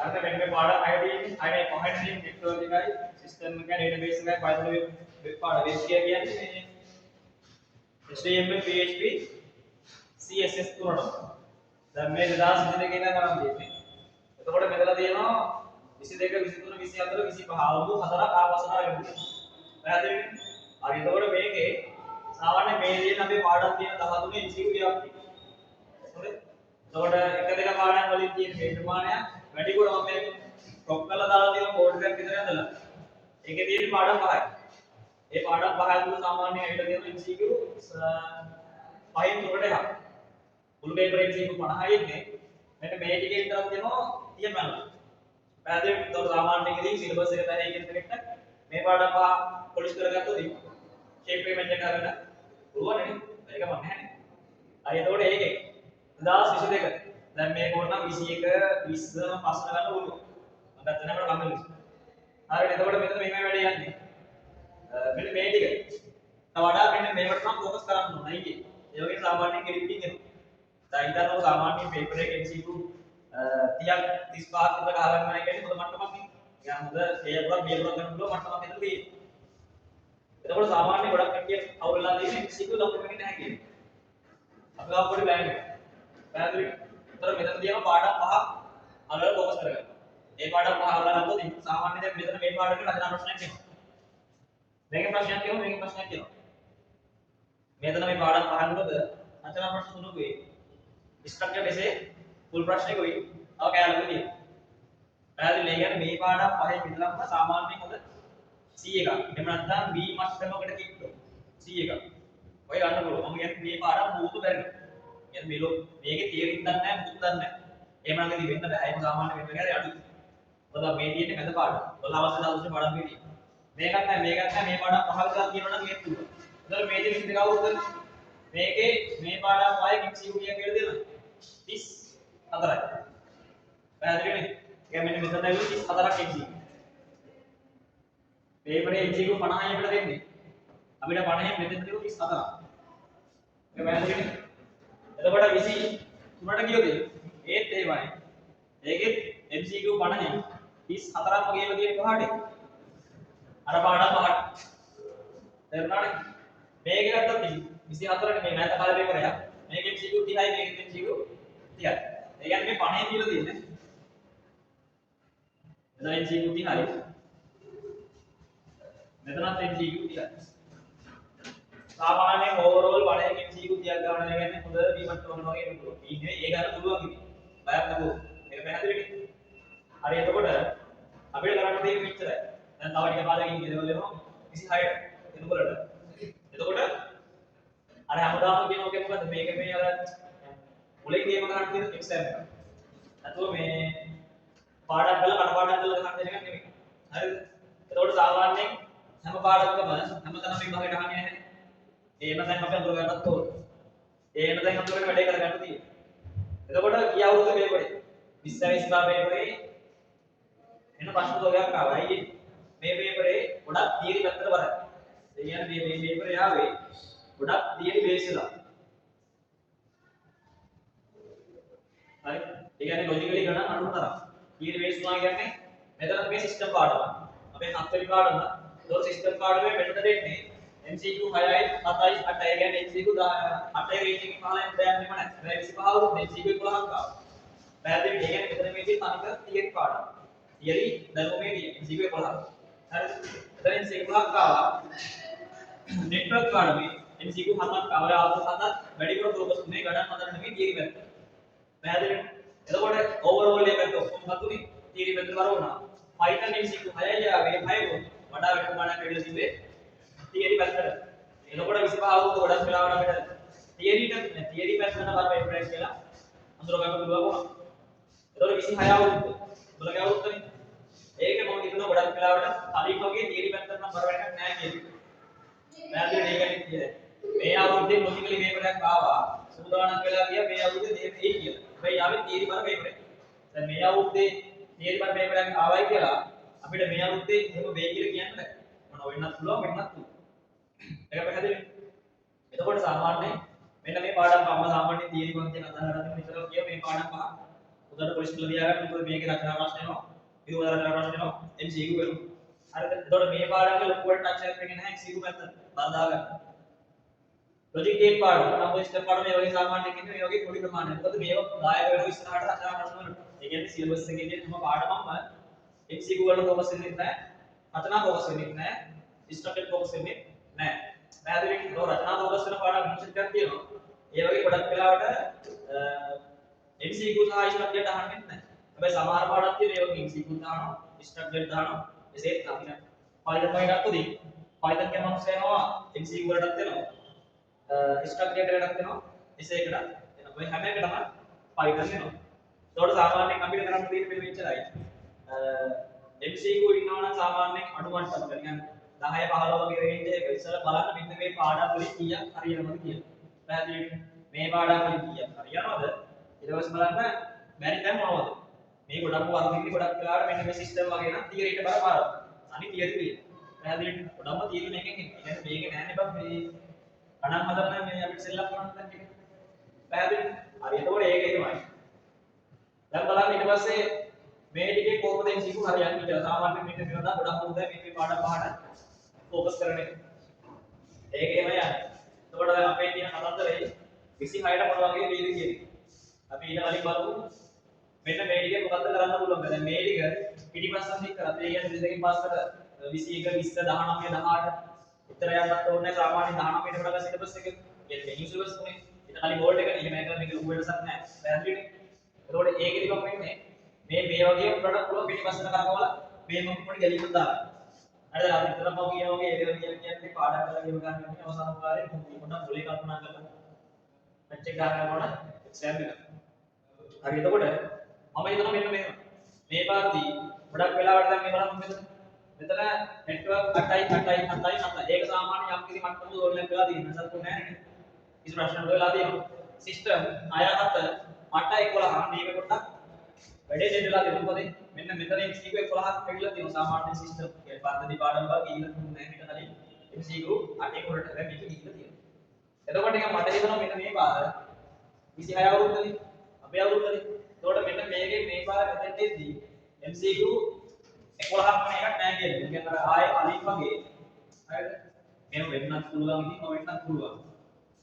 අර මෙන්න මේ පාඩම් 6 තියෙන්නේ. 6 පහට තියෙන නෙට්වර්ක් එකයි සිස්ටම් එකයි ඩේටාබේස් එකයි Python වෙබ් පාඩම. වෙබ් කියන්නේ මේ HTML PHP CSS තුනට. දැන් මේ 2022 ඉඳන් කරන් තියෙන්නේ. එතකොට මෙතන තියෙනවා 22 23 24 25 අවුරුදු 4ක් ආපස්සට වෙනවා. පැහැදිලිද? හරි එතකොට මේකේ සාමාන්‍ය මේ තියෙන අපේ පාඩම් තියෙන 13 MCQ ටිකක් තියෙනවා. හරිද? එතකොට එක දෙක පාඩම් වලින් තියෙන මේ ප්‍රමාණය වැඩිපුර මම මේ ටොප් කරලා දාලා තියෙන කෝඩ් එකක් විතර ඇදලා. ඒකේ තියෙන පාඩම් 5යි. ඒ පාඩම් 5 ඇතුළේ සාමාන්‍යයෙන් ඇවිල්ලා තියෙන MCQ 5න් තුනට එකක්. මුළු පේපර් MCQ 50යි ඉන්නේ. මෙන්න මේ ටිකේ විතරක් දෙනවා 30 පැනලා. පැහැදිලිද? ඒතකොට සාමාන්‍යයෙන් ඉතින් සිලබස් එක දැන එකෙන් දෙකට මේ පාඩම් 5 පොලිෂ් කරගත්තොත් ඉතින් ෂේප් පේමන්ට් එක කරගෙන පුළුවන් නේ. ඒක මම නැහැනේ. හරි එතකොට ඒකේ 2022 දැන් මේ කෝඩ් නම් 21 20 පස්ස ගන්න ඕනේ. මම දැන් අපිට කම්මැලි. හරියට එතකොට මෙතන මේ වැඩේ යන්නේ. මෙන්න මේ ටික. තව වඩා මෙන්න මේකට නම් ફોකස් කරන්න ඕනේ නයි කියේ. ඒ වගේ සාමාන්‍යයෙන් කෙලිපිටින් එනවා. දැන් හිතන්න සාමාන්‍යයෙන් පේපර් එකේ MCQ 30ක් 35ක් විතර ගහලා යනවා කියන්නේ පොත මට්ටමක් නේ. يعني හොඳ A එකක් B එකක් ගන්න පුළුවන් මට්ටමක් හිතලා තියෙන්නේ. එතකොට සාමාන්‍ය ගොඩක් කට්ටිය අවුල්ලා තියෙන්නේ MCQ ලොකු වෙන්නේ නැහැ කියන්නේ. අපි ගාව පොඩි ප්ලෑන් එකක්. පැහැදිලිද? ඒතර මෙතන තියෙනවා පාඩම් 5ක් අරගෙන ફોකස් කරගන්න. මේ පාඩම් 5 අරගෙන ගත්තොත් සාමාන්‍යයෙන් දැන් මෙතන මේ පාඩමේ රචනා ප්‍රශ්නයක් එනවා. මේකේ ප්‍රශ්නයක් කියමු මේකේ ප්‍රශ්නයක් කියනවා. මෙතන මේ පාඩම් 5 වලද රචනා ප්‍රශ්න තුනක් වෙයි. ස්ට්‍රක්චර් එසේ ෆුල් ප්‍රශ්නයක් වෙයි. තව කැලකුත් තියෙනවා. පැහැදිලිද? ඒ කියන්නේ මේ පාඩම් 5 විතරක්ම සාමාන්‍යයෙන් හොඳ C එකක්. එහෙම නැත්නම් B මට්ටමකට කිව්වොත් C එකක්. ඔය ගන්න පුළුවන්. මම කියන්නේ මේ පාඩම් මුතු බැරි. කියන්නේ මේලෝ මේකේ තියරික් දන්නේ නැහැ මුතු දන්නේ නැහැ. එහෙම නම් ඉතින් වෙන්න බෑ. ඒක සාමාන්‍ය වෙන්න බෑ. අඩුයි. ඔතන මේ තියෙන්නේ මැද පාඩම. ඔතන අවශ්‍ය දවසේ පාඩම් මේ තියෙන්නේ. මේකත් නැහැ මේකත් නැහැ මේ පාඩම් පහල දාලා කියනවා නම් මේක පුළුවන්. එතකොට මේ දෙක විතර කවුරුද? මේකේ මේ පාඩම් 5 MCQ කීයක් කියලා දෙනවා? 34යි. පැහැදිලිනේ? ඒ කියන්නේ මෙතන ඇවිල්ලා 34ක් MCQ. පේපරේ MCQ 50යි අපිට දෙන්නේ. අපිට 50න් මෙතන දෙනවා 34ක්. ඒක පැහැදිලිනේ? එතකොට 23ට කියෝද? ඒත් එහෙමයි. ඒකෙත් MCQ 50න් 34ක්ම කියලා තියෙන පහට. අර පාඩම් පහට. තේරුණානේ? මේක ගත්තොත් 24ට මේ නැත කාලේ පේපර් එක. මේක MCQ 30යි මේක MCQ 30යි. ඒ කියන්නේ මේ 50 කියලා තියෙන්නේ. එතන MCQ 30යි. මෙතනත් MCQ 30යි. සාමාන්‍යයෙන් ඕවරෝල් 50 MCQ 30ක් ගන්න කියන්නේ හොඳ වීමක් වුණා වගේ නෙමෙයි. ඉන්නේ ඒ ගන්න පුළුවන් ඉතින්. බයක් නැතුව. ඒක පැහැදිලිද? හරි එතකොට අපිට කරන්න තියෙන්නේ මෙච්චරයි. දැන් තව ටික කාලෙකින් ගෙදවල එනවා 26ට එතකොට. එතකොට අර හැමදාම කියන ඔකේ මොකද මේක මේ අර මුලින් ගේම ගන්න තියෙන එක්සෑම් එක. නැතුව මේ පාඩම් කරලා කටපාඩම් කරලා ගන්න දෙන එක නෙමෙයි. හරිද? එතකොට සාමාන්‍යයෙන් හැම පාඩමකම හැමතැනම විභාගයට අහන්නේ නැහැ. ඒන දැන් අපි අඳුර ගන්නත් ඕනේ. ඒන දැන් අඳුරගෙන වැඩේ කරගන්න තියෙනවා. එතකොට කී අවුරුද්ද පේපරේ? 20 25 පේපරේ එන ප්‍රශ්න තෝගයක් ආවා. අයියේ මේ පේපරේ ගොඩක් තියරි පැත්තට බරයි. ඒ කියන්නේ මේ පේපරේ ආවේ ගොඩක් තියරි බේස් වෙලා. හරි. ඒ කියන්නේ ලොජිකලි ගණන් අනුව තරම්. තියරි බේස් වුණා කියන්නේ මෙතන මේ සිස්ටම් පාඩම. අපේ හත්වෙනි පාඩම. ඒක සිස්ටම් පාඩමේ මෙතන දෙන්නේ MCQ 6යි 7යි 8යි. ඒ කියන්නේ MCQ 8යි රේටින් 15යි දැම්මෙම නැහැ. හැබැයි 25 වුත් MCQ 11ක් ආවා. පැහැදිලිද? ඒ කියන්නේ මෙතන මේ තියෙන තනිකර තියරි පාඩම. තියරි ධර්මයේ MCQ 11ක්. හරිද? එතන MCQ 11ක් ආවා. නෙට්වර්ක් පාඩමේ MCQ 7ක් ආවා. ආපහු 7ක් වැඩිපුර ફોකස් උනේ ගණන් හදන්න නෙමෙයි තියරි පැත්ත. පැහැදිලිද? එතකොට ඕවර්ऑල් එක පැත්ත ඔක්කොම ගතුනේ තියරි පැත්තට වර වුණා. Python MCQ 6යි ආවේ 6 වඩා වැඩිමානක් වෙලා තිබේ තියරි පැත්තට. එතකොට 25 අවුරුදු ගොඩක් වෙලාවට අපිට තියරි පැත්තට බර වෙන්න කියලා අඳුර ගන්න පුළුවන් වුණා. එතකොට 26 අවුරුදු බලගේ අවුරුද්දනේ. ඒක මම හිතනවා ගොඩක් වෙලාවට කලින් වගේ තියරි පැත්තට නම් බර වෙන්නක් නැහැ කියලා. පැහැදිලිද? ඒකනේ කියන්නේ. මේ අවුරුද්දේ ලොජිකලි පේපර් එකක් ආවා. සූදානම් වෙලා ගියා මේ අවුරුද්දේ දෙන්නේ කියලා. හැබැයි ආවේ තියරි බර පේපර් එකක්. දැන් මේ අවුරුද්දේ තියරි බර පේපර් එකක් ආවයි කියලා අපිට මේ අවුරුද්දේ එහෙම වෙයි කියලා කියන්න බෑ. මොන වෙන්නත් පුළුවන් වෙන්නත් පුළුවන්. ඒක පැහැදිලිද? එතකොට සාමාන්‍යයෙන් මෙන්න මේ පාඩම් පහම සාමාන්‍යයෙන් තියරි පන්තියෙන් අදහන විතර කිය මේ පාඩම් පහ උදාහරණ පොලිස් කියලා තියාගන්න මොකද මේකේ රචනා ප්‍රශ්න එනවා විදුහල රචනා ප්‍රශ්න එනවා MCQ වෙනවා හරිද එතකොට මේ පාඩමේ ලොකුවට ටච් එකක් වෙන්නේ නැහැ MCQ පැත්ත බඳා ගන්න ලොජික් ගේට් පාඩම නම් ඔය ස්ටෙප් පාඩම මේ වගේ සාමාන්‍යයෙන් ඉන්නේ මේ වගේ පොඩි ප්‍රමාණයක් මොකද මේක දායක වෙනවා ඉස්සරහට රචනා ප්‍රශ්න වලට ඒ කියන්නේ සිලබස් එකේ තියෙන හැම පාඩමක්ම MCQ වලට ફોකස් වෙන්නේ නැහැ රචනා ફોකස් වෙන්නේ නැහැ ස්ට්‍රක්චර් ફોකස් වෙන්නේ නැහැ පැහැදිලිද රචනා ફોකස් වෙන පාඩම් විශේෂ එකක් තියෙනවා ඒ වගේ ගොඩක් වෙලාවට MCQ සහ ස්ට්‍රක්චර් අහන්නේ නැහැ. හැබැයි සමහර පාඩම් තියෙන ඒ වගේ MCQ දානවා, ස්ට්‍රක්චර් දානවා. එසේත් අපිට Python වලටත් උදී. Python කැමක්ස් වෙනවා MCQ වලටත් එනවා. ස්ට්‍රක්චර් එකටත් එනවා. එසේකට එනවා. ඔය හැම එකටම Python එනවා. ඒකට සාමාන්‍යයෙන් අපිට කරන්න තියෙන්නේ මෙන්න මෙච්චරයි. MCQ ඉන්නවා නම් සාමාන්‍යයෙන් අඩු මට්ටමක නිකන් 10 15 වගේ රේන්ජ් එක ඉස්සෙල්ලා බලන්න මෙන්න මේ පාඩම් වලින් කීයක් හරියනවද කියලා. පැහැදිලිද? මේ පාඩම් වලින් කීයක් හරියනවද? ඊට පස්සේ බලන්න බැරි තැන් මොනවද? මේ ගොඩක් වර්ගිකේ ගොඩක් වෙලාවට මෙන්න මේ සිස්ටම් වගේ නම් තියරිට බර පාරක්. අනිත් තියරි තියෙන. පැහැදිලිද? ගොඩක්ම තියරි මේකෙන් එන්නේ. يعني මේක නෑනේ බං මේ ගණන් හදන්න මේ අපිට සෙල්ලම් කරන්න දැන් ටික. පැහැදිලිද? හරි එතකොට ඒක එහෙමයි. දැන් බලන්න ඊට පස්සේ මේ ටිකේ කොහොමද MCQ හරියන්නේ කියලා. සාමාන්‍යයෙන් මේක විනෝදා ගොඩක් හොඳයි මේ පාඩම් පහට ફોකස් කරන එක. ඒක එහෙම යන්නේ. එතකොට දැන් අපේ තියෙන කතන්දරේ 26ට මොන වගේ වේද කියන්නේ. අපි ඊට කලින් බලමු මෙන්න මේ ටික මොකද්ද කරන්න පුළුවන්. දැන් මේ ටික පිටිපස්සෙන් දික් කරලා ඒ කියන්නේ දෙකකින් පස්සට 21 20 19 18 උත්තර යන්නත් ඕනේ සාමාන්‍ය 19 ට වඩා සිලබස් එක. කියන්නේ මේ සිලබස් උනේ ඊට කලින් බෝඩ් එක එහෙම එකක් මේක ලොකු වෙනසක් නැහැ. පැහැදිලිද? එතකොට ඒකෙදි කොහොමද වෙන්නේ? මේ වගේ උඩට පුළුවන් පිටිපස්සට කරකවලා මේ මොකක් පොඩි ගැලීමක් දාන්න. හරිද? අපි විතරම කියනවා වගේ ඒ කියන්නේ පාඩම් කරලා ඉව ගන්න ඕනේ අවසාන කාලේ පොඩ්ඩක් මොලේ කල්පනා කරලා මැච් එක ගන්න ඕන එක්සෑම් එක. හරි එතකොට මම හිතනවා මෙන්න මෙහෙම. මේ පාර්දී ගොඩක් වෙලාවට දැන් මේ බලන්න මෙතන නෙට්වර්ක් 8යි 8යි 7යි 7යි. ඒක සාමාන්‍ය යම් කිසි මට්ටමක ඕනලක් වෙලා තියෙනවා. සත්තු නැහැ නේද? කිසි ප්‍රශ්නයක් වෙලා තියෙනවා. සිස්ටම් 6 7 8 11 මේක පොඩ්ඩක් වැඩේ දෙන්නලා තියෙනවා. මොකද මෙන්න මෙතන MCQ 11ක් වෙවිලා තියෙනවා. සාමාන්‍ය සිස්ටම් ඒ පද්ධති පාඩම් වල ගිහිල්ලා තුන්නේ නැහැ මේක හරියට. MCQ 8 කට හැබැයි මේක ගිහිල්ලා තියෙනවා. එතකොට නිකන් මට හිතෙනවා මෙන්න මේ පාර 26 අවුරුද්දේ අපේ අවුරුද්දේ. එතකොට මෙන්න මේකේ මේ පාර මෙතෙන්ට එද්දී MCQ 11ක් වෙන එකක් නැහැ කියන්නේ. ඒ කියන්නේ ආයේ අලින් වගේ. හරිද? මේක වෙන්නත් පුළුවන් ඉතින් නොවෙන්නත් පුළුවන්.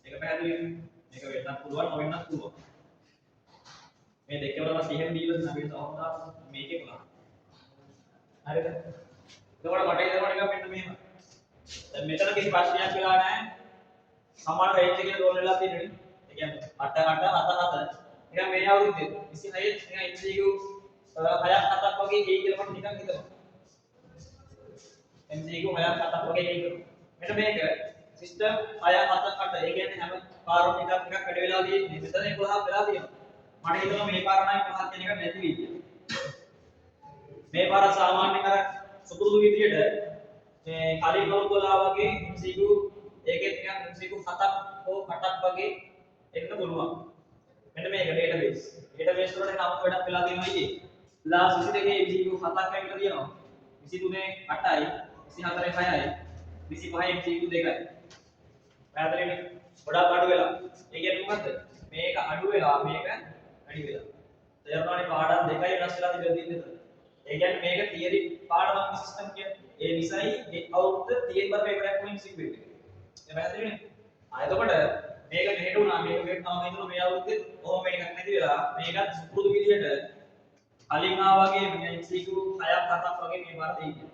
ඒක පැහැදිලිද? මේක වෙන්නත් පුළුවන් නොවෙන්නත් පුළුවන්. මේ දෙකවලම 30න් දීලා තියෙන අපිට තවමදා මේකේ 11. හරිද? එතකොට මට හිතෙනවා නිකන් මෙන්න මෙහෙම. දැන් මෙතන කිසි ප්‍රශ්නයක් වෙලා නැහැ. සමාන රේන්ජ් එකේ රෝල් වෙලා තියෙන්නේ. ඒ කියන්නේ 8 8 7 7. නිකන් මේ අවුරුද්දේ 26 නිකන් MCQ 6ක් 7ක් වගේ ගියේ කියලා මට නිකන් හිතෙනවා. MCQ 6ක් 7ක් වගේ ගියේ කියලා. මෙන්න මේක සිස්ටම් 6 7 8. ඒ කියන්නේ හැම පාරම ටිකක් වැඩි වෙලා තියෙන්නේ. මෙතන 11ක් වෙලා තියෙනවා. මට හිතෙනවා මේ පාර නම් 11ක් කියන එක නැති වෙයි කියලා. මේ පාර සාමාන්‍යයෙන් අර සුපුරුදු විදියට මේ කලින් අවුරුද්දලා වගේ MCQ ඒකෙත් නිකන් MCQ 7ක් හෝ 8ක් වගේ එන්න පුළුවන්. මෙන්න මේක database. database වලට නම් වැඩක් වෙලා තියෙනවා ඉතින්. ලාස්ට් 22 MCQ 7ක් ඇවිල්ලා තියෙනවා. 23 8යි, 24 6යි, 25 MCQ 2යි. පැහැදිලිනේ? ගොඩාක් අඩු වෙලා. ඒ කියන්නේ මොකද්ද? මේක අඩු වෙලා මේක වැඩි වෙලා. තේරුණානේ පාඩම් දෙකයි වෙනස් වෙලා තිබෙන්නේ. ඒ කියන්නේ මේක තියරි පාඩමක් සිස්ටම් කියන්නේ. ඒ නිසායි මේ අවුරුද්ද තියරි බර පේපරයක් වලින් MCQ වෙන්නේ. ඒ පැහැදිලිනේ? එතකොට මේක මෙහෙට උනා මේක මෙහෙට තම හිතනවා මේ අවුරුද්දේ කොහොම මේකක් නැති වෙලා මේකත් සුපුරුදු විදියට කලින් ආවගේ MCQ 6ක් 7ක් වගේ මේ පාර දෙන්නේ.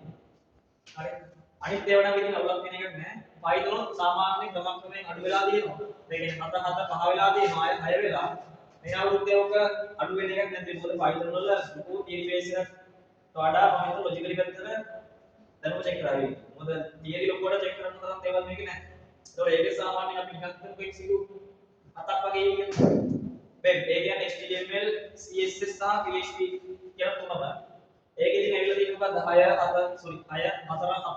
හරි. අනිත් ඒවා නම් ඉතින් අවුලක් වෙන එකක් නෑ. Python සාමාන්‍යයෙන් ක්‍රමක්‍රමයෙන් අඩු වෙලා තියෙනවා. ඒ කියන්නේ 7 7 5 වෙලා තියෙනවා. ආයෙ 6 වෙලා. මේ අවුරුද්දේ ඔක අඩු වෙන එකක් නැද්ද? මොකද Python වල ලොකු තියරි බේස් එකක් වඩා මම හිතුවා ලොජිකලි පැත්තට දැනුම චෙක් කරાવી. මොකද තියරි ලොකුවට චෙක් කරන්න තරම් ඒවා මේක නෑ. ඒතකොට ඒකේ සාමාන්‍යයෙන් අපි නිකන් හිතමු MCQ 7ක් වගේ කියන්නේ. වෙබ් ඒ කියන්නේ HTML, CSS සහ PHP කියන තුනම. ඒකෙ ඉතින් ඇවිල්ලා තියෙන්නේ මොකක්ද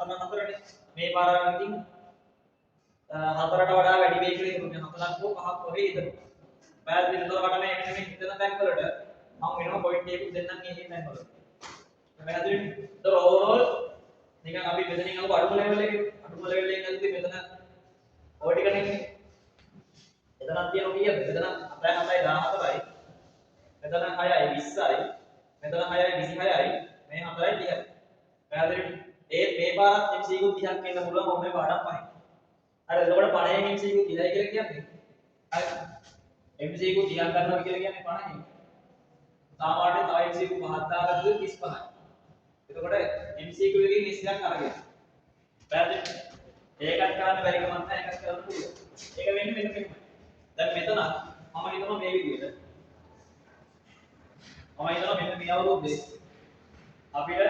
6 4 නේ. මේ පාර ඉතින් 4ට වඩා වැඩි වෙයි කියලා හිතනවා. 4ක් හෝ 5ක් වගේ හිතනවා. පැහැදිලිද? ඒතකොට මට මේ මෙන්න මේ හිතන තැන් වලට මම වෙනම පොයින්ට් එකක් දෙන්නම් මේ තැන් වලට. පැහැදිලිද? ඒතකොට ඕවරෝල් නිකන් අපි මෙතනින් අහුව අඩුම ලෙවල් එකේ යද්දි මෙතන ඔය ටික නෙන්නේ. එතනක් තියෙනවා කීයද? මෙතන 7යි 7යි 14යි. මෙතන 6යි. 20යි මෙතන 6යි 26යි මේ 4යි 30යි. පැහැදිලිද? මේ පාරත් MCQ 30ක් එන්න පුළුවන් ඕනේ පාඩම් පහෙන්. හරි එතකොට 50න් MCQ 30යි කියලා කියන්නේ. හරි. MCQ 30ක් ගන්නවා කියලා කියන්නේ 50න්. සාමාන්‍යයෙන් තව MCQ 5ක් දාගත්තොත් 35යි. එතකොට MCQ එකකින් 20ක් අරගෙන. පැහැදිලිද? ඒකත් කරන්න බැරි කමක් නැහැ ඒකත් කරන්න පුළුවන්. ඒක වෙන්නේ මෙන්න මෙහෙම. දැන් මෙතන මම හිතනවා මේ විදිහට. මම හිතනවා මෙන්න මේ අවුරුද්දේ අපිට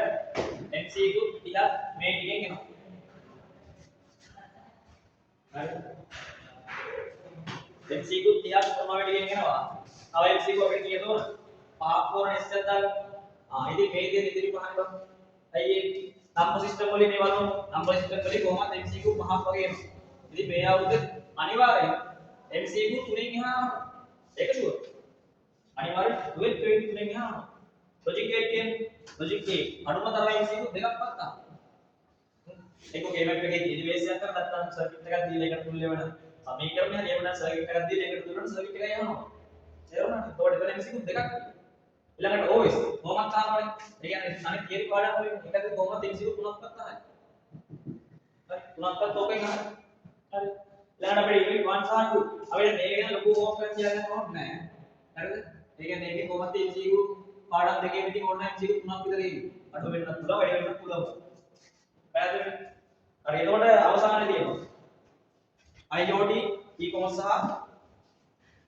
MCQ 30ක් මේ ටිකෙන් එනවා. හරි. MCQ 30ක් තමයි ටිකෙන් එනවා. තව MCQ අපිට කීයද ඕන? 5ක් ඕන S එකක් දාගන්න. ඉතින් මේ දේ ඉදිරි පහක් ගන්න. අයියේ නම්බර් සිස්ටම් වලින් මේ වගේ නම්බර් සිස්ටම් වලින් කොහොමද MCQ 5ක් වගේ එනවා. ඉතින් මේ අවුරුද්දේ අනිවාර්යයෙන් MCQ 3න් එහා ඒක ෂුවර්. අනිවාර්යෙන් 12 23 එහා ලොජික් ගේට් කියන්නේ ලොජික් ගේට් අනුම තරම MCQ දෙකක් පත්තා. ඒක ගේමැප් එකේ ඉනිවේස් එකක් කරලා නැත්නම් සර්කිට් එකක් දීලා ඒකට තුල්ලේ වෙන සමීකරණය හරියම නැත්නම් සර්කිට් එකක් දීලා ඒකට තුල්ලන සර්කිට් එකයි යනවා. තේරුණාද? ඒකට එතන MCQ දෙකක්. ඊළඟට OS කොහොමද තාමයි? ඒ කියන්නේ අනිත් තියරි පාඩම් වලින් එකද කොහොමද MCQ තුනක් පත්තා. හරි තුනක් පත්ත ඕකෙන් අහන්න. හරි. ඊළඟට අපේ යුනිට් 1 සහ 2 අපිට මේක ගැන ලොකු හෝම්වර්ක් එකක් කියලා ගන්න ඕනේ නැහැ. හරිද? ඒ කියන්නේ මේකේ කොහොමද MCQ පාඩම් දෙකේ ඉතින් ඕන MCQ තුනක් විතර එන්නේ. අඩු වෙන්නත් පුළුවන් වැඩි වෙන්නත් පුළුවන්. පැහැදිලිද? හරි එතකොට අවසානයේ තියෙනවා IoT e-commerce සහ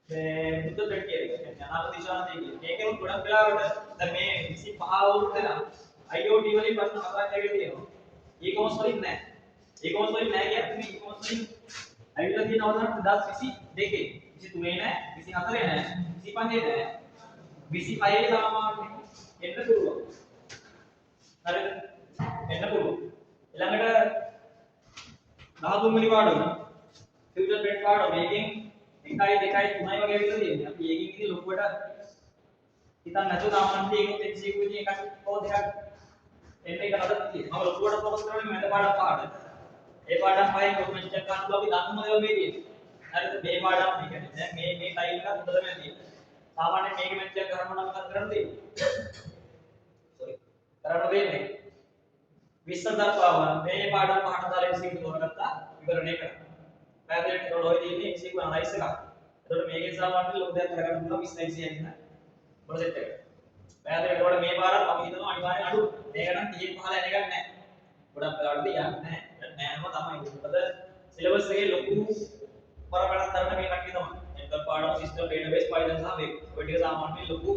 මේ බුද්ධ ප්‍රෙඩ් කියන එක. කියන්නේ අනාගත දිශාන දෙකේ. මේකෙන් ගොඩක් වෙලාවට දැන් මේ 25 අවුරුද්ද නම් IoT වලින් ප්‍රශ්න හතරක් ඇවිල්ලා තියෙනවා. e-commerce වලින් නැහැ. e-commerce වලින් නැහැ කියන්නේ මේ e-commerce වලින් ඇවිල්ලා තියෙන අවසාන 2022 23 නැහැ 24 නැහැ 25 නැහැ 26 සාමාන්‍යයෙන් එන්න පුළුවන්. හරිද? එන්න පුළුවන්. ඊළඟට 13 වෙනි පාඩම ෆියුචර් ට්‍රෙන්ඩ් පාඩම මේකෙන් 1 2 3යි වගේ ඇවිල්ලා තියෙනවා. අපි ඒකෙන් ඉතින් ලොකුවට හිතන්න නැතුව තාමනම් තියෙන්නේ MCQ ඉතින් එකක් හෝ දෙකක් එන්න එක හදලා තියෙනවා. මම ලොකුවට ફોකස් කරන්නේ මැද පාඩම් පහට. ඒ පාඩම් පහෙන් ડોකියුමන්ට් එකක් ගන්න අපි දන්නම ඒවා මේ තියෙන්නේ. හරිද? මේ පාඩම් මේ කියන්නේ දැන් මේ ටයිල් එක හොඳට මම තියෙන්නේ. සාමාන්‍යයෙන් මේක මැච් එකක් කරන්න නම් මොකක්ද කරන්න තියෙන්නේ? සෝරි. කරන්න දෙන්නේ. විස්තර දක්වාම මේ පාඩම් පහට දාලා MCQ තෝරගත්තා විවරණය කරා. පැහැදිලිද? ඒතකොට ඔය තියෙන්නේ MCQ ඇනලයිස් එකක්. ඒතකොට මේකේ සාමාන්‍යයෙන් ලොකු දෙයක් කරගන්න පුළුවන් 20 20 යන්න. මොන සෙට් එක. පැහැදිලිද? ඒතකොට මේ පාරත් අපි හිතනවා අනිවාර්යෙන් අඩු. මේක නම් 30 15 යන එකක් නැහැ. ගොඩක් වෙලාවට යන්නේ නැහැ. නෑනම තමයි. මොකද සිලබස් එකේ ලොකු පරපරක් කරන මේ කට්ටිය තමයි. එතකොට පාඩම් සිස්ටම් ඩේටාබේස් Python සහ web. ඔය ටික සාමාන්‍යයෙන් ලොකු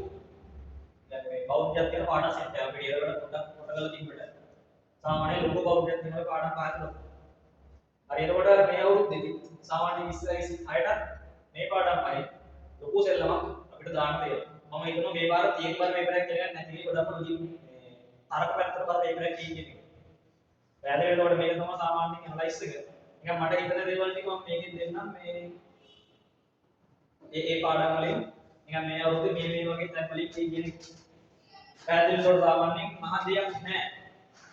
දැන් මේ බෞද්ධයක් කියන පාඩම් සෙට් එක අපිට ඒකට පොඩ්ඩක් කරලා තිබ්බට සාමාන්‍යයෙන් ලොකු බෞද්ධයක් කියන පාඩම් පහක් ලොකු. හරි එතකොට මේ අවුරුද්දේදී සාමාන්‍ය 20 26ට මේ පාඩම් පහයි ලොකු සෙල්ලමක් අපිට දාන්න තියෙනවා. මම හිතනවා මේ වාර 30 පාර මේකක් කියලා නැති වෙයි ගොඩක් ලොජික් මේ තරක පැත්තට පාර මේකක් කියන්නේ. පැහැදිලිද? ඒකට මේක තමයි සාමාන්‍යයෙන් ඇනලයිස් එක. නිකන් මට හිතන දේවල් ටික මම මේකෙන් දෙන්නම් මේ ඒ පාඩම් වලින් නිකන් මේ අවුරුද්දේ මේ වගේ තැන් වලින් කියන්නේ. පැහැදිලිද? ඒකට සාමාන්‍යයෙන් මහ දෙයක් නැහැ.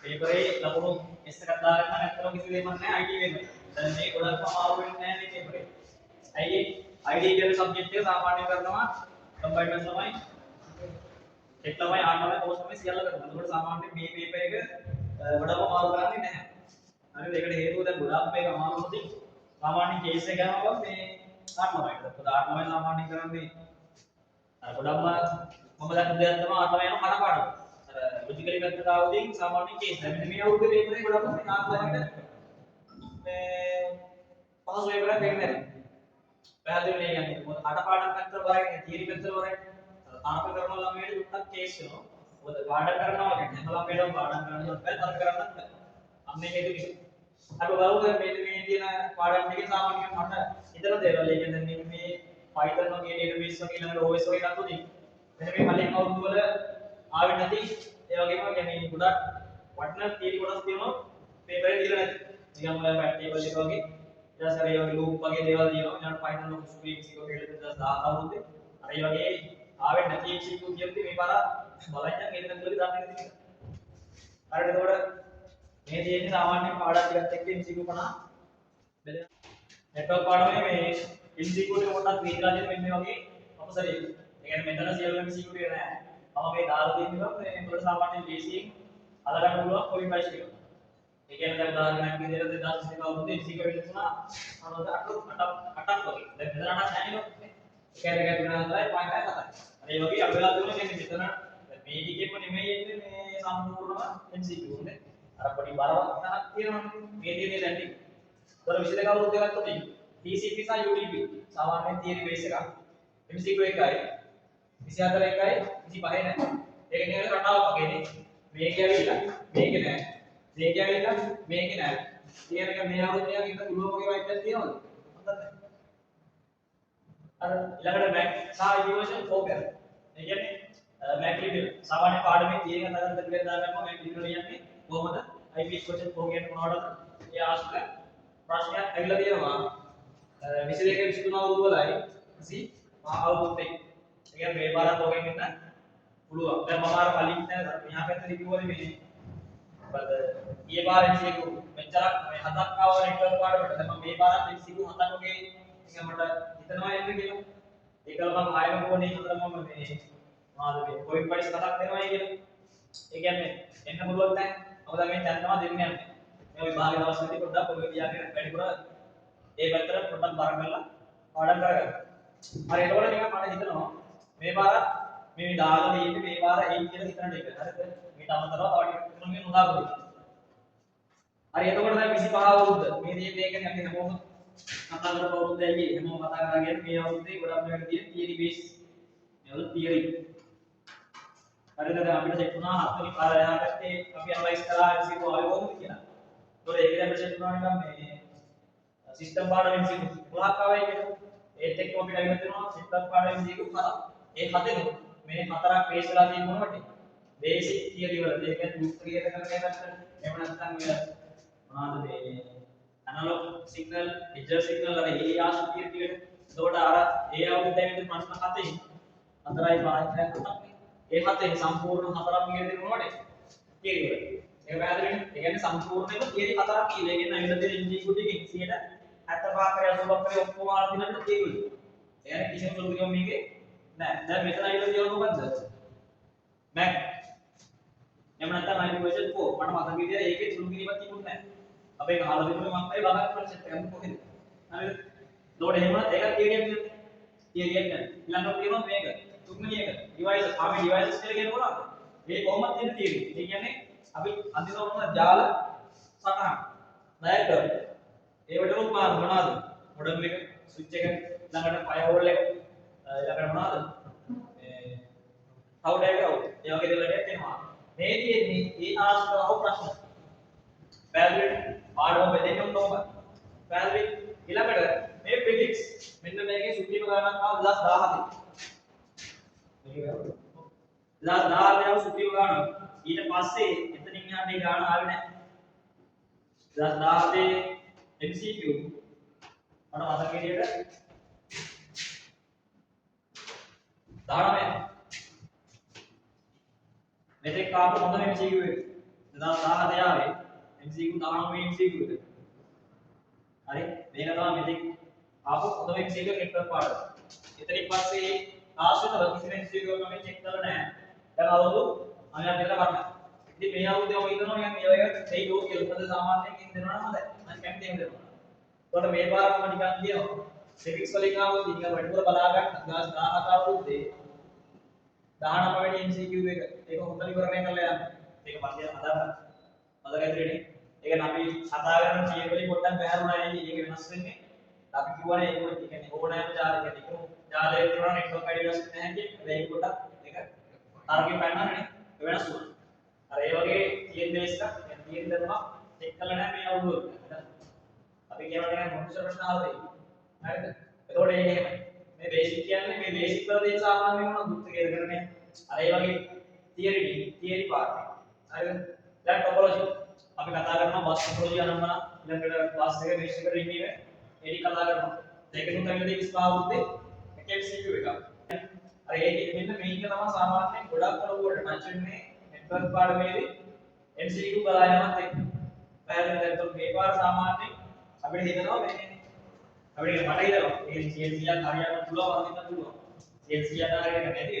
පේපරේ ලකුණු S එකක් දාගන්න නැත්නම් කිසි දෙයක් නැහැ IT වෙන්න. දැන් මේ ගොඩක්ම අමාරු වෙන්නේ නැහැ මේ පේපරේ. ඇයි IT කියන සබ්ජෙක්ට් එක සාමාන්‍යයෙන් කරනවා කම්බයින්ඩ් තමයි. එක් තමයි ආන්නම කෝස් තමයි සියල්ල කරනවා. ඒකට සාමාන්‍යයෙන් මේ පේපර් එක වඩාම අමාරු කරන්නේ නැහැ. හරිද? ඒකට හේතුව දැන් ගොඩාක් මේක අමාරු වුණොත් සාමාන්‍ය කේස් එක ගානම මේ ආන්නමයි. ඒකට ආන්නමයි සාමාන්‍යයෙන් කරන්නේ. අර ගොඩක්ම මම දැන් දෙයක් තමයි ආන්නම යන කනපාඩම. අර ලොජිකලි පැත්තට ආවොතින් සාමාන්‍ය කේස්. දැන් මේ අවුරුද්දේ පේපරේ ගොඩක්ම මේ ආන්නමයිට මේ පහසු පේපරයක් වෙන්නේ නැහැ. පැහැදිලි නේ කියන්නේ. මොකද කනපාඩම් පැත්තට වරගෙන තියරි පැත්තට වරගෙන තාප කරන ළමයට දුක්ක් කේස් වෙනවා. මොකද පාඩම් කරනවා කියන්නේ හැම ළමයටම පාඩම් කරන්නත් බෑ තර්ක කරන්නත් බෑ. අන්න ඒක නිසා. අර බලමු මේ තියෙන පාඩම් ටිකේ සාමාන්‍යයෙන් මට හිතන දේවල් ඒ කියන්නේ මේ Python වගේ database වගේ ළඟට OS වගේ එකක් උනේ. මෙන්න මේ කලින් අවුරුදු වල ආවෙ නැති ඒ වගේම කියන්නේ ගොඩක් වටිනා තියරි කොටස් තියෙනවා පේපරේ දීලා නැති. නිකන් ඔය පැට් ටේබල් එක වගේ ඊට පස්සේ අර ඒ වගේ ලූප් වගේ දේවල් තියෙනවා. ඊළඟට Python වල ස්ක්‍රීන් එක කියලා 2010 අවුරුද්දේ අර ඒ වගේ ආවෙ නැති MCQ කියද්දි මේ පාර බලන්න මේ දෙන්නතුලි දන්නේ නැති නිසා. හරිද? එතකොට මේ තියෙන්නේ සාමාන්‍ය පාඩම් ටිකත් එක්ක MCQ 50 බෙදෙන. නෙට්වර්ක් පාඩමේ මේ MCQ ටික පොඩ්ඩක් විහිදලා දෙන්න මෙන්න මේ වගේ අපසරේ. ඒ කියන්නේ මෙතන සියලු MCQ ටික නෑ. මම මේ දාලා තියෙනවා මේ උඹට සාමාන්‍ය බේසික් අදගන්න පුළුවන් කොයි ප්‍රයිස් එක. ඒ කියන්නේ දැන් උදාහරණයක් විදිහට 2022 අවුරුද්දේ MCQ වෙලුණා අනොද 8ක් වගේ. දැන් මෙතන 8ක් නැහැ නේද? ඒ කියන්නේ එක තුනයි 0.7යි. අර ඒ වගේ අපේලා තුන කියන්නේ මෙතන මේ ටිකෙම නෙමෙයි එන්නේ මේ සම්පූර්ණම MCQ උනේ. අර පොඩි බරවක් තනක් තියෙනවනේ. මේ තියෙන්නේ දැන් ටික. ඒතර 22 අවුරුද්දේ ගත්තොත් TCP සහ UTP සාමාන්‍ය තියරි බේස් එකක්. MCQ එකයි 24 එකයි 25 නැහැ. ඒක නේ රටාවක් වගේනේ. මේක ඇවිල්ලා මේක නෑ. මේක ඇවිල්ලා මේක නෑ. කියන එක මේ අවුරුද්දේ ඉන්න පුළුවන් වගේ වයිට් තියෙනවද? හොඳද? අර ඊළඟට මැක් සහ ඉන්වර්ෂන් ෆෝකස්. ඒ කියන්නේ මැක් ලිබින සාමාන්‍ය පාඩමේ තියෙන තරම් දෙයක් දාගන්නවා මැක් ලිබින කියන්නේ කොහොමද? IPS question ෆෝකස් කියන්නේ මොනවද? ඒ ආශ්‍රිත ප්‍රශ්නයක් ඇවිල්ලා තියෙනවා. 22 23 අවුරුදු වලයි 25 අවුරුද්දේ. ඒ කියන්නේ මේ පාරක් ඔගෙන් ඉන්න පුළුවන්. දැන් මම අර කලින් දැන් මෙහා පැත්තේ කිව්වනේ මේ බද ඊයේ පාරේ MCQ මෙච්චරක් මේ හතක් ආව නෙට්වර්ක් පාඩමට දැන් මම මේ පාරත් MCQ හතක් වගේ එක මට හිතනවා එන්න කියලා. ඒකල මම ආයෙම කොහොනේ හිතලා මම මේ මොනවද මේ කොයින් පරිස් කතාවක් දෙනවා කියලා. ඒ කියන්නේ එන්න පුළුවන් නැහැ. මොකද මේ දැන් තමයි දෙන්නේ යන්නේ. මේ විභාගේ දවස් වලදී පොඩ්ඩක් පොඩි තියාගෙන වැඩිපුර ඒ පැත්තට පොඩ්ඩක් බාර කරලා පාඩම් කරගන්න. හරි එතකොට නිකන් මට හිතෙනවා මේ පාර මේ දාලා දෙන්නේ මේ පාර 8 කියලා හිතන එක. හරිද? මේට අමතරව තව ටිකක් තුනක් මේ නොදාගන්න. හරි එතකොට දැන් 25 අවුරුද්ද. මේ දෙන්නේ ඒකනේ අපි හැමෝම කතා කරපු අවුරුද්දයි කියන්නේ හැමෝම කතා කරලා කියන්නේ මේ අවුරුද්දේ ගොඩක් මේකට තියෙන තියරි බේස්. මේවල තියරි. හරිද? දැන් අපිට සෙට් වුණා 7 වෙනි පාර එහා පැත්තේ අපි අනලයිස් කරා MCQ ආවේ කොහොමද කියලා. ඒතකොට ඒකේ අපිට සෙට් වුණා නිකන් මේ සිස්ටම් පාඩම MCQ 12ක් ආවයි කියලා. ඒත් එක්කම අපිට අවිල දෙනවා සිස්ටම් පාඩම MCQ 7ක්. ඒ හතෙන් මේ හතරක් බේස් වෙලා තියෙන මොනවද? බේසික් තියරි වල. ඒ කියන්නේ ලූප් ක්‍රියේට් කරන එකකට එහෙම නැත්නම් මොනවද මේ ඇනලොග් සිග්නල්, ඩිජිටල් සිග්නල් වල ඒ ආශ්‍රිත තියරි ටිකට. එතකොට අර ඒ අවුරුද්දේ විතර ප්‍රශ්න හතෙන් 4යි 5යි 7ක්. ඒ හතෙන් සම්පූර්ණ හතරක් කියලා දෙන මොනවද? තියරි වල. ඒක පැහැදිලිනේ? ඒ කියන්නේ සම්පූර්ණයෙන්ම තියරි හතරක් කියලා. ඒ කියන්නේ අවිල දෙන MCQ ටිකෙන් 75 කරේ 85 කරේ ඔක්කොම ආලා දිනන්න තියරි වල. ඒ කියන්නේ කිසිම සුළු දෙයක් මේකේ නෑ. දැන් මෙතන අවිල තියෙන මොකද්ද? මැක්. එහෙම නැත්නම් අයිපි version 4. මට මතක විදියට ඒකේ සුළු කිරීමක් තිබුණේ නෑ. අපේ අහලා තිබුණේ මම අය බලන්න ප්‍රොජෙක්ට් එක යන්නේ කොහෙද? හරිද? ඒකට එහෙම නැත්නම් ඒකත් තියරියක් නෙමෙයි. තියරියක් නෑ. ඊළඟට තියෙනවා මේක. තුන්වෙනි එක. ඩිවයිසස්. අපි ඩිවයිසස් කියලා කියන මොනවද? මේ කොහොමද තියෙන තියරි. ඒ කියන්නේ අපි අඳිනවන ජාල සටහන්. ඩයග්‍රෑම්. ඒවට උපමාන මොනවද? මොඩම් එක, ස්විච් එක, ළඟට ෆයර්වෝල් එක, ඊළඟට මොනවද? how diagram ඒ වගේ දේවල් ටිකක් එනවා. මේ තියෙන්නේ ඒ ආශ්‍රව ප්‍රශ්න. පැහැදිලි පාඩම බෙදෙන්නේ උන්නෝම. පැහැදිලි ඊළඟට මේ ෆිසික්ස් මෙන්න මේකේ සුප්‍රීම ගණනක් ආව 2017. මේක 2017 ආව සුප්‍රීම ගණන. ඊට පස්සේ එතනින් එහාට මේ ගණන ආවේ නැහැ. 2017 MCQ මට මතක විදියට 19 මෙතෙක් ආපු හොඳම MCQ එක 2017 ආවේ MCQ 19 MCQ එක. හරි මේක තමයි මෙතෙක් ආපු හොඳම MCQ නෙට්වර්ක් පාඩම. එතනින් පස්සේ ආශ්‍රිතව කිසිම MCQ එකක් මම චෙක් කරලා නැහැ. දැන් අවුරුදු 9ක් විතර කරනවා. ඉතින් මේ අවුරුද්දේ ඔය ඉන්නවා නිකන් මේ වගේ දෙයි ලෝ කියලා. මොකද සාමාන්‍යයෙන් ඉන්න දෙනවා නම් හොඳයි. මම කැමති එහෙම දෙනවා. ඒකට මේ පාර මම නිකන් කියනවා. ෆිසික්ස් වලින් ආවොත් නිකන් වැඩිපුර බලා ගන්න 2017 අවුරුද්දේ 19 වෙනි MCQ එක. ඒක හොඳට විවරණය කරලා යන්න. ඒක පස්සේ හදාගන්න. මතකයිද? ඒක අපි කතා කරන තියරි වලින් පොඩ්ඩක් බැහැරුණා නේ. ඒක වෙනස් වෙන්නේ. අපි කියවනේ ඒක කියන්නේ ඕනෑම ජාලයක තිබුණු ජාලයක තිබුණා නෙට්වර්ක් අයිඩි වෙනස් වෙන්නේ නැහැ කියන්නේ. ඒක පොඩ්ඩක් ඒක තරගෙන් පැනනනේ. ඒ වෙනස් වුණා. අර ඒ වගේ තියරි බේස් එකක් يعني තියරි දන්නවා චෙක් කරලා නැහැ මේ අවුරුද්ද. අපි කියනවා නිකන් මොන්ටිසර් ප්‍රශ්න අහලා දෙයි. හරිද? එතකොට ඒක එහෙමයි. මේ බේසික් කියන්නේ මේ බේසික් වල දේ සාමාන්‍යයෙන් මොනවද දුක්ඛ කියලා කරන්නේ. අර ඒ වගේ තියරි පාර්ට් එක. හරිද? දැන් ටොපොලොජි. අපි කතා කරනවා බස් ටොපොලොජි අනම්මන ඊළඟට බස් එක මේස් එක රින්ගිව ඒටි කතා කරනවා. ඒකෙනුත් ඇවිල්ලා 25 අවුරුද්දේ MCQ එකක්. අර ඒක මෙන්න මේක තමයි සාමාන්‍යයෙන් ගොඩක් කලුවට ටච් වෙන්නේ නෙට්වර්ක් පාඩමේදී MCQ බලායමත් එක්ක. පැහැදිලිද? එතකොට මේ පාර සාමාන්‍යයෙන් අපිට හිතනවා මේ අපිට මට හිතනවා මේ CNC එකක් හරියන්න පුළුවන් වදින්න පුළුවන්. CNC එක හරියට නැති.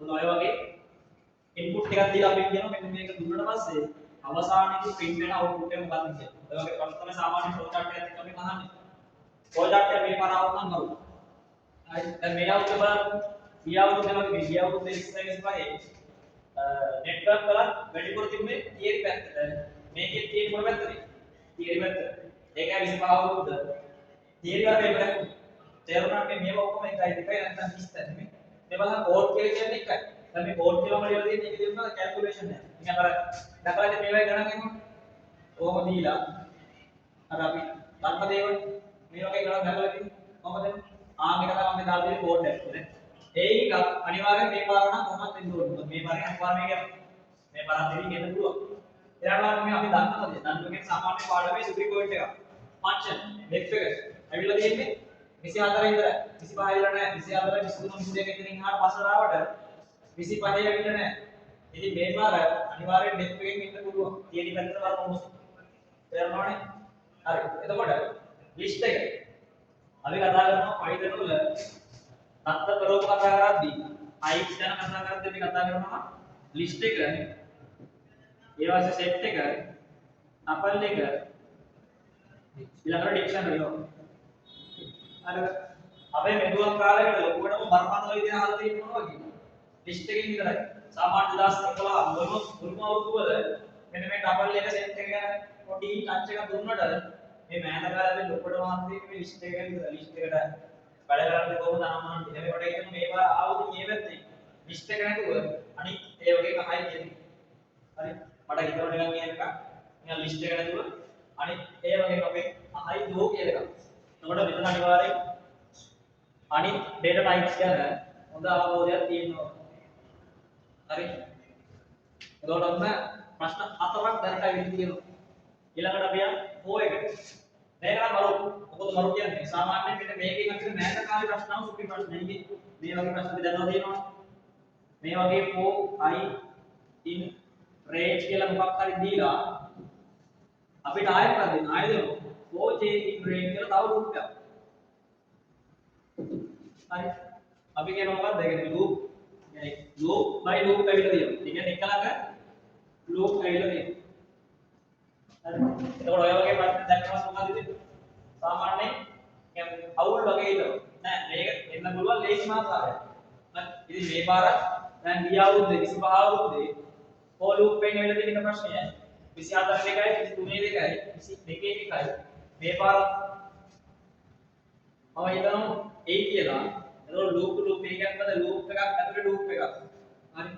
මොන ඔය වගේ ඉන්පුට් එකක් දීලා අපි කියනවා මෙන්න මේක දුන්නාට පස්සේ අවසානයේදී print වෙන output එක මොකක්ද කියලා. ඔය වගේ ප්‍රශ්න තමයි සාමාන්‍ය flow chart එකත් එක්ක අපි අහන්නේ. flow chart එක මේ පාර આવුත් නම් කරු. හරි. දැන් මේ આવුත් බලන්න. ඊ આવුත් වගේ මේ ඊ આવුත් 25 network වල වැඩිපුර තිබුණේ theory පැත්තට. මේකේ තියෙන මොන පැත්තද? theory පැත්ත. ඒකයි 25 අවුරුද්ද. theory වල පේපර් එකක්. තේරුණා මේ මේව ඔක්කොම එකයි දෙකයි නැත්නම් 30 නෙමෙයි. මේ බලන්න කෝඩ් කියලා කියන්නේ එකයි. දැන් මේ කෝඩ් කියලා වල තියෙන එක දෙන්නා කැල්කියුලේෂන් එක. නිකන් අර දකලා ඉතින් මේවයි ගණන් එනවා. ඕම දීලා අර අපි ධර්ම දේවල් මේ වගේ ගණන් දකලා ඉතින් කොහමද? මේක තමයි අපි දාලා තියෙන කෝඩ් එක. ඒක අනිවාර්යෙන් මේ පාර නම් කොහොමද දෙන්න ඕනේ. මොකද මේ පාරේ අනිවාර්යෙන් මේක මේ පාරක් දෙවි කියන්න පුළුවන්. ඊළඟට මේ අපි දන්නවද? දන්නකෙන් සාමාන්‍ය පාඩමේ සුපිරි පොයින්ට් එක. ෆන්ක්ෂන් left එක. ඇවිල්ලා තියෙන්නේ 24 ඉඳලා 25 ඉඳලා නැහැ. 24 23 22 ඉතින් එහාට පස්සට ආවට 25 ඇවිල්ලා නැහැ. ඉතින් මේ පාර අනිවාර්යෙන් left එකෙන් ඉන්න පුළුවන්. තියෙන පැත්තට වරම උස්. තේරෙනවනේ? හරි. එතකොට list එක අපි කතා කරනවා Python වල තත්ත්ව ප්‍රෝග්‍රෑම් කතා කරද්දී ix ගැන කතා කරද්දී අපි කතා කරනවා list එක ඒ වගේ set එක tuple එක ඊළඟට dictionary එක අර අපේ මෙදුවක් කාලයකට ලොකුවටම බරපතල විදිහට අහලා තියෙන්නේ මොනවා වගේ? ලිස්ට් එකකින් විතරයි. සාමාන්‍ය 2011 මුල්ම අවුරුදු වල මෙන්න මේ ඩබල් එක සෙට් එක ගැන පොඩි ටච් එකක් දුන්නට මේ මෑත කාලේ ලොකුවටම අහලා තියෙන්නේ මේ ලිස්ට් එක ගැන විතරයි. ලිස්ට් එකට වැඩ කරන්නේ කොහොමද අනම්මන එහෙම කොට කියන මේවා ආවොත් මේ පැත්තේ ලිස්ට් එක නැතුව අනිත් ඒ වගේ කහයි කියන්නේ. හරි මට හිතවල නිකන් කියන එක නිකන් ලිස්ට් එක නැතුව අනිත් ඒ වගේ අපේ අහයි දෝ කියලා එකක්. එතකොට මෙතන අනිවාර්යෙන් අනිත් data types ගැන හොඳ අවබෝධයක් තියෙනවා. හරි. එතකොට ඔන්න ප්‍රශ්න හතරක් දැනට ඇවිත් තියෙනවා. ඊළඟට අපි යන O එකට. මේක නම් මරු. මොකද මරු කියන්නේ සාමාන්‍යයෙන් මෙන්න මේකෙන් අපිට මෑත කාලේ ප්‍රශ්න ආව සුපිරි ප්‍රශ්න නෙමෙයි. මේ වගේ ප්‍රශ්න අපි දැනනවා තියෙනවා. මේ වගේ for I in range කියලා මොකක් හරි දීලා අපිට ආයෙත් දෙන්න. ආයෙත් දෙන්න. for j in range කියලා තව ලූප් එකක්. හරි. අපි කියන මොකක්ද? ඒ කියන්නේ ලූප් يعني ලූප් by ලූප් ඇවිල්ලා තියෙනවා. ඒ කියන්නේ එක ළඟ ලූප් ඇවිල්ලා තියෙනවා. හරි. එතකොට ඔය වගේ ප්‍රශ්න දැක්කම මොකද ඉතින්? සාමාන්‍යයෙන් කියන්නේ අවුල් වගේ ඉතන. නෑ මේක එන්න පුළුවන් ලේසි මාත්‍රාවක්. හරි. ඉතින් මේ පාර දැන් ගිය අවුරුද්දේ 25 අවුරුද්දේ for ලූප් එකෙන් ඇවිල්ලා තියෙන ප්‍රශ්නය 24 එකයි 23 එකයි 22 එකයි මේ පාර මම හිතනවා 8 කියලා. එතකොට ලූප් ලූප් මේකෙන් බද ලූප් එකක් ඇතුලේ ලූප් එකක්. හරි.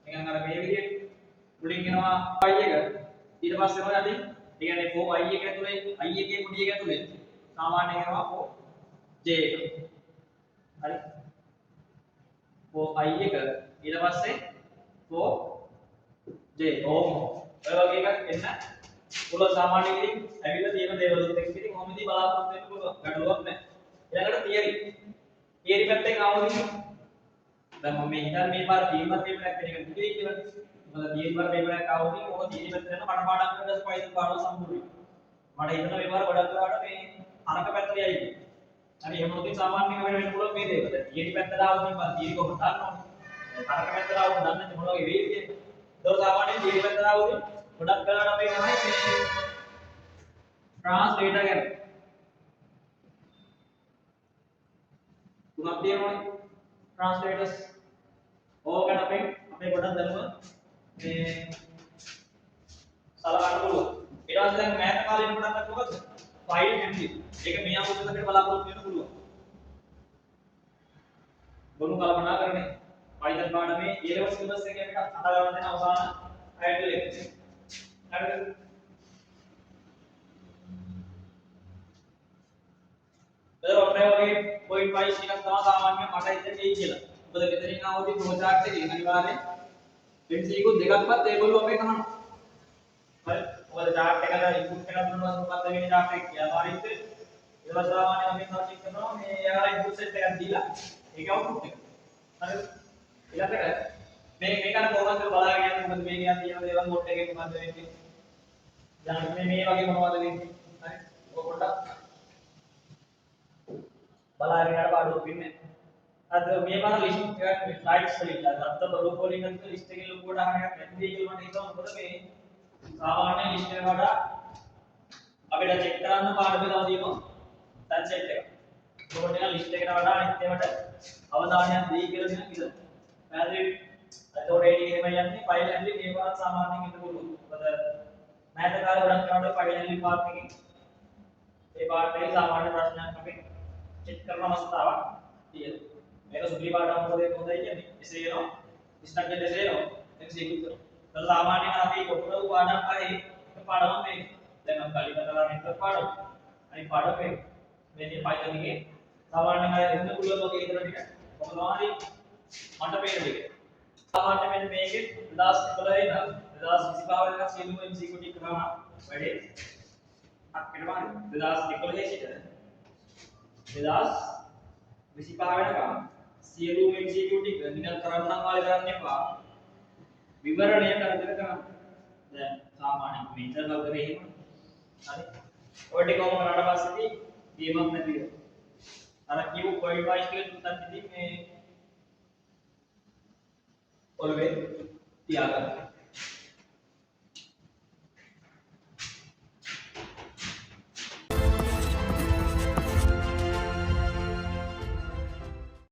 නිකන් අර මේ විදිහට මුලින් එනවා y එක. ඊට පස්සේ එනවා යටින්. ඒ කියන්නේ for y එක ඇතුලේ i එකේ මුඩි එක ඇතුලේ සාමාන්‍යයෙන් එනවා for j එක. හරි. for i එක ඊට පස්සේ for j ඕම. ඔය වගේ එකක් එන්න පුළුවන් සාමාන්‍යයෙන් ඉතින් ඇවිල්ලා තියෙන දේවල් එක්ක ඉතින් කොහොමද බලාපොරොත්තු වෙන්න පුළුවන්. ගැටලුවක් නැහැ. ඊළඟට තියරි පැත්තෙන් ආවොත් දැන් මම හිතන්නේ මේ පාර තීරණ පේපර් එකක් වෙන එක නෙවෙයි කියලා. මොකද තීරණ පේපර් එකක් ආවොත් ඕක තීරණ පැත්තට යන කඩපාඩම් කරන ඊට පස්සේ පාඩම සම්පූර්ණයි. මට හිතෙනවා මේ පාර ගොඩක් වෙලාවට මේ අරක පැත්තට යයි. හරි එහෙම වුණොත් සාමාන්‍යයෙන් අපිට වෙන්න පුළුවන් මේ දේවල්. දැන් තීරණ පැත්තට ආවොත් මේ පාර තීරණ කොහොමද දන්නවනේ. අරක පැත්තට ආවොත් දන්නේ නැති මොන වගේ වෙයිද කියන්නේ. ඒක සාමාන්‍යයෙන් තීරණ පැත්තට ආවොත් ගොඩක් වෙලාවට අපි තමයි මේ ට්‍රාන්ස්ලේටර් ගැන තුනක් තියෙනවනේ ට්‍රාන්ස්ලේටර්ස් ඕකට අපේ ගොඩක් දැනුම මේ සලකන්න පුළුවන්. ඊට පස්සේ දැන් මෑත කාලේ වෙන කොටක් මොකද? File handling. ඒක මේ අවුරුද්දකට බලාපොරොත්තු වෙන්න පුළුවන්. බොරු කල්පනා කරන්නේ Python පාඩමේ A level syllabus එකේ අපිට අඳ ගන්න දෙන අවසාන හැන්ඩල් එක. හරිද? ඔන්න වගේ පොයින්ට් වයිස් එකක් තමයි සාමාන්‍යයෙන් මට හිතෙන්නේ කියලා. මොකද මෙතනින් ආවොත් ෆ්ලෝ chart එකේ අනිවාර්යෙන් MCQ දෙකක්වත් ඒගොල්ලෝ අපේ කනවා. හරි. මොකද chart එකට ඉන්පුට් එකක් දුන්නා මොකක්ද වෙන්නේ chart එක කියලා. හරිද? ඊට පස්සේ සාමාන්‍යයෙන් අපි සර්ච් කරනවා මේ යාලා ඉන්පුට් සෙට් එකක් දීලා ඒක අවුට්පුට් එක. හරිද? ඊළඟට මේක අර කොහොමද බලාගෙන යන්නේ මොකද මේ කියන තියෙන දේවල් මොඩ් එකේ මොකද්ද වෙන්නේ? දැන් මේ වගේ මොනවද වෙන්නේ? හරි. ඔක පොඩ්ඩක් බලාගෙන යන පාඩුවක් වෙන්නේ. අද මේ පාර ලිස්ට් එකක් ස්ලයිඩ්ස් වලින් අත්තම රූප වලින් අන්ත ලිස්ට් එකේ ලොකුවට අහන එකක් නැති දෙයක් කියලා මට හිතෙනවා. මොකද මේ සාමාන්‍ය ලිස්ට් එකට වඩා අපිට චෙක් කරන්න පාඩමේ තව තියෙනවා සන්සෙට් එක. ඒකට නිකන් ලිස්ට් එකට වඩා අනිත් ඒවාට අවධානයක් දෙයි කියලා දෙන කිසි. පැහැදිලි. ඒතකොට ඒක එහෙම යන්නේ ෆයිල් හැන්ඩලින් ඒ පාරත් සාමාන්‍යයෙන් ඉන්න පුළුවන්. මොකද මෑත කාලේ ගොඩක් කරනකොට ෆයිල් හැන්ඩලින් පාර්ට් එකේ ඒ පාර්ට් එකේ සාමාන්‍ය ප්‍රශ්නයක් අපි චෙක් කරන අවස්ථාවක් තියෙනවා. මේක සුපිරි පාඩම් මොකද හොඳයි කියන්නේ. එසේ එනවා. ස්ට්‍රක්චර් එසේ එනවා. MCQ කරනවා. ඒක සාමාන්‍යයෙන් අපි කොටුව පාඩම් කරේ පාඩම මේක. දැන් අපි කලින් කතා කරන පාඩම. අනිත් පාඩම මේක. මේ Python එකේ සාමාන්‍යයෙන් අය එන්න පුළුවන් වගේ ඉතන ටික කොහොමද හරි මට පේන දෙයක්. සාමාන්‍යයෙන් මෙන්න මේකේ 2011 ඉඳන් 2025 වෙනකන් සියලුම MCQ ටික කරනවා වැඩි. අක්කේට බලන්න 2011 සිට 2025 වෙනකම් සියලුම MCQ ටික නිකන් කරන්නම් වාලේ කරන්න එපා. විවරණය කරගෙන කරන්න. දැන් සාමාන්‍යයෙන් මේ ඉන්ටර්නල් කරේ එහෙම. හරි. ඔය ටික කොහොම කරාට පස්සේදී ගේමක් නැතිව. අර කියු පොයින්ට් වයිස් ටික තුනක් ඉතින් මේ ඔලුවේ තියාගන්න.